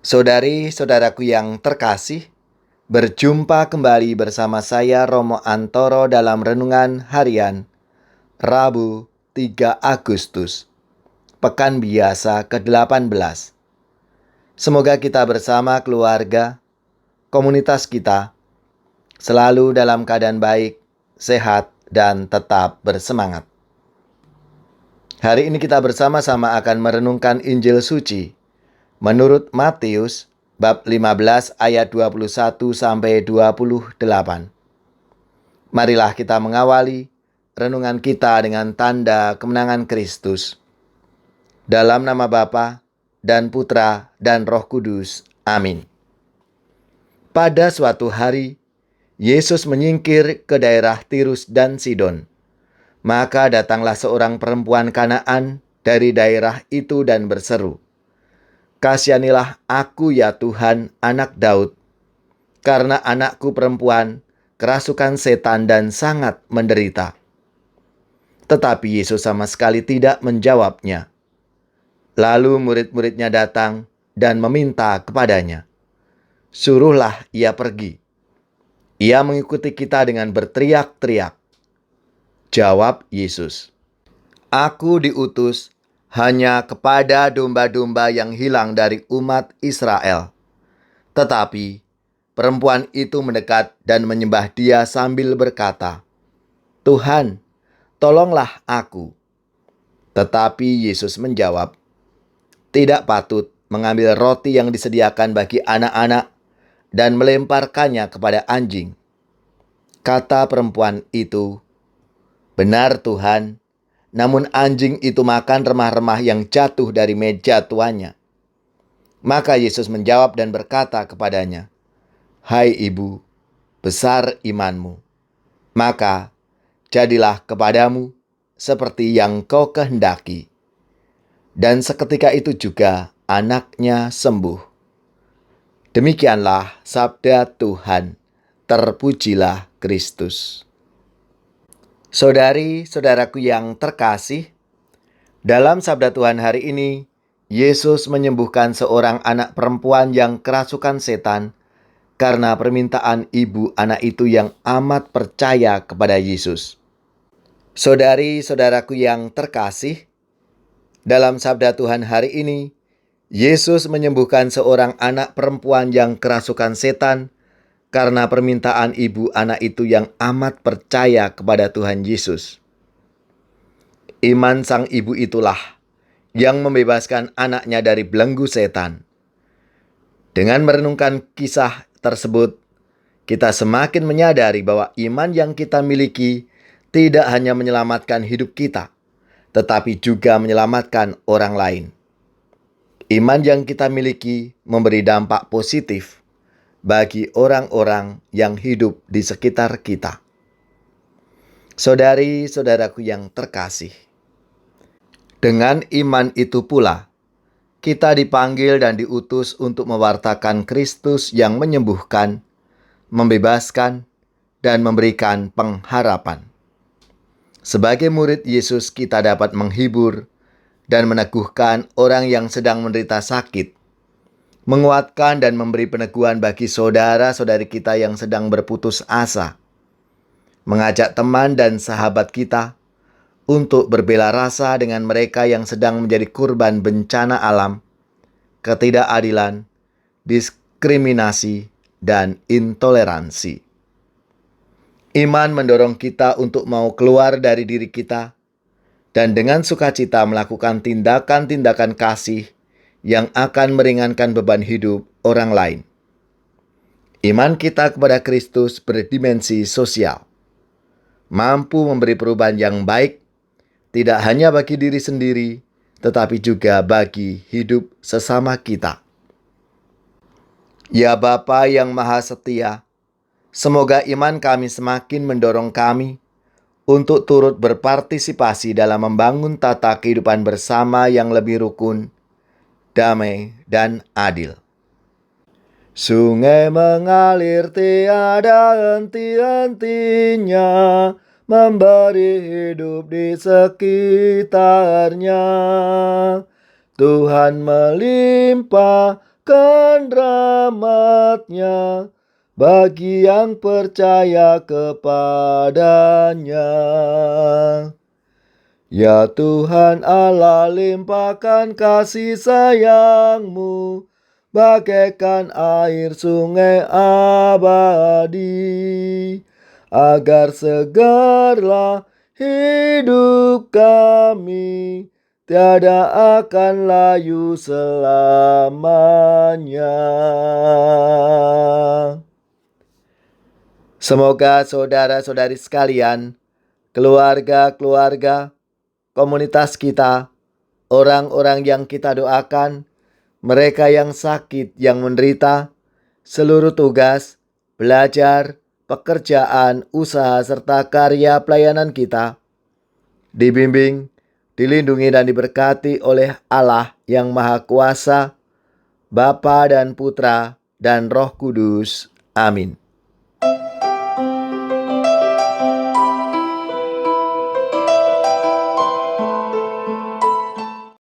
Saudari-saudaraku yang terkasih, berjumpa kembali bersama saya Romo Antoro dalam Renungan Harian Rabu 3 Agustus, Pekan Biasa ke-18. Semoga kita bersama keluarga, komunitas kita, selalu dalam keadaan baik, sehat, dan tetap bersemangat. Hari ini kita bersama-sama akan merenungkan Injil Suci menurut Matius bab 15 ayat 21 sampai 28. Marilah kita mengawali renungan kita dengan tanda kemenangan Kristus. Dalam nama Bapa dan Putra dan Roh Kudus. Amin. Pada suatu hari, Yesus menyingkir ke daerah Tirus dan Sidon. Maka datanglah seorang perempuan Kanaan dari daerah itu dan berseru, "Kasihanilah aku ya Tuhan, anak Daud, karena anakku perempuan kerasukan setan dan sangat menderita." Tetapi Yesus sama sekali tidak menjawabnya. Lalu murid-muridnya datang dan meminta kepadanya, "Suruhlah ia pergi. Ia mengikuti kita dengan berteriak-teriak." Jawab Yesus, "Aku diutus hanya kepada domba-domba yang hilang dari umat Israel." Tetapi perempuan itu mendekat dan menyembah Dia sambil berkata, "Tuhan, tolonglah aku." Tetapi Yesus menjawab, "Tidak patut mengambil roti yang disediakan bagi anak-anak dan melemparkannya kepada anjing." Kata perempuan itu, "Benar Tuhan, namun anjing itu makan remah-remah yang jatuh dari meja tuannya." Maka Yesus menjawab dan berkata kepadanya, "Hai ibu, besar imanmu. Maka jadilah kepadamu seperti yang kau kehendaki." Dan seketika itu juga anaknya sembuh. Demikianlah sabda Tuhan. Terpujilah Kristus. Saudari-saudaraku yang terkasih, dalam sabda Tuhan hari ini, Yesus menyembuhkan seorang anak perempuan yang kerasukan setan karena permintaan ibu anak itu yang amat percaya kepada Yesus. Saudari-saudaraku yang terkasih, dalam sabda Tuhan hari ini, Yesus menyembuhkan seorang anak perempuan yang kerasukan setan karena permintaan ibu anak itu yang amat percaya kepada Tuhan Yesus. Iman sang ibu itulah yang membebaskan anaknya dari belenggu setan. Dengan merenungkan kisah tersebut, kita semakin menyadari bahwa iman yang kita miliki tidak hanya menyelamatkan hidup kita, tetapi juga menyelamatkan orang lain. Iman yang kita miliki memberi dampak positif bagi orang-orang yang hidup di sekitar kita. Saudari-saudaraku yang terkasih, dengan iman itu pula, kita dipanggil dan diutus untuk mewartakan Kristus yang menyembuhkan, membebaskan, dan memberikan pengharapan. Sebagai murid Yesus, kita dapat menghibur dan meneguhkan orang yang sedang menderita sakit, menguatkan dan memberi peneguhan bagi saudara-saudari kita yang sedang berputus asa, mengajak teman dan sahabat kita untuk berbela rasa dengan mereka yang sedang menjadi korban bencana alam, ketidakadilan, diskriminasi, dan intoleransi. Iman mendorong kita untuk mau keluar dari diri kita dan dengan sukacita melakukan tindakan-tindakan kasih yang akan meringankan beban hidup orang lain. Iman kita kepada Kristus berdimensi sosial, mampu memberi perubahan yang baik, tidak hanya bagi diri sendiri, tetapi juga bagi hidup sesama kita. Ya Bapa yang Maha Setia, semoga iman kami semakin mendorong kami untuk turut berpartisipasi dalam membangun tata kehidupan bersama yang lebih rukun, damai, dan adil. Sungai mengalir tiada henti-hentinya, memberi hidup di sekitarnya. Tuhan melimpah kan rahmat-Nya bagi yang percaya kepadanya. Ya Tuhan Allah, limpahkan kasih sayang-Mu bagaikan air sungai abadi, agar segarlah hidup kami, tiada akan layu selamanya. Semoga saudara-saudari sekalian, keluarga-keluarga, komunitas kita, orang-orang yang kita doakan, mereka yang sakit, yang menderita, seluruh tugas, belajar, pekerjaan, usaha, serta karya pelayanan kita, dibimbing, dilindungi dan diberkati oleh Allah yang Maha Kuasa, Bapa dan Putra dan Roh Kudus. Amin.